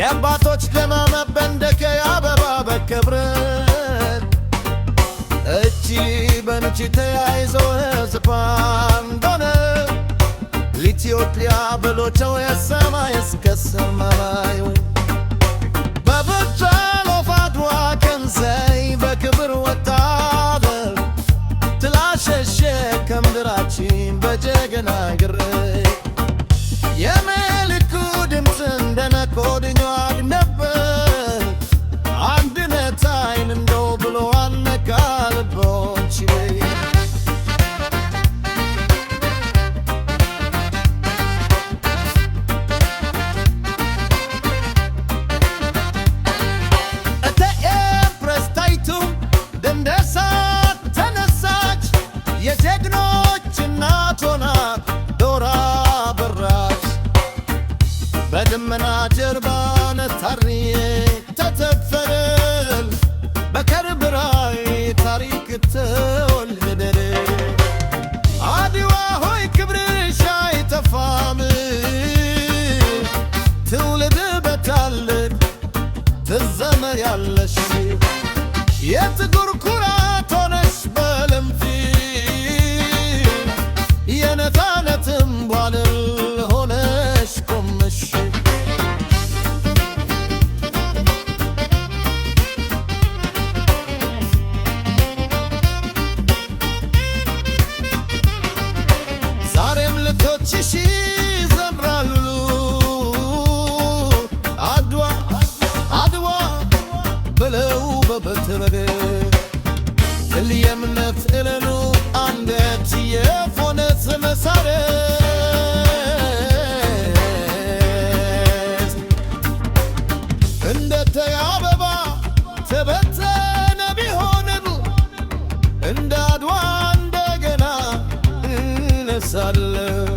የአባቶች ደም መበንደከ አበባ በክብረት እቺ በንቺ ተያይዘው ዝባንዶነ ለኢትዮጵያ ብሎቸው የሰማይ እስከ ሰማዩ በበቻሎ ፋድዋ ከንዘይ በክብር ወታደር ትላሸሸ ከምድራችን በጀግና ግር የመልኩ ድምፅ እንደነኮድኛል ነበር አንድነት አይን እንደው ብሎ አነቃልቦች በደመና ጀርባ ነታርዬ ተተፈረል በከርብራይ ታሪክ ተወለደ አድዋ ሆይ ክብርሽ አይጠፋም ትውልድ በታለን ትዘመሪያለሽ የጥቁር ኩራት ሆነሽ በለምፊ የነፃነትም ባለል ሆነሽ ቆመሽ ልጆችሽ ይዘምራሉ አድዋ አድዋ ብለው በበትረ የእምነት እለሉ አንደት የፎነት መሳረት እንደ አበባ ተበተነ ቢሆንም እንደ አድዋ እንደገና እነሳለን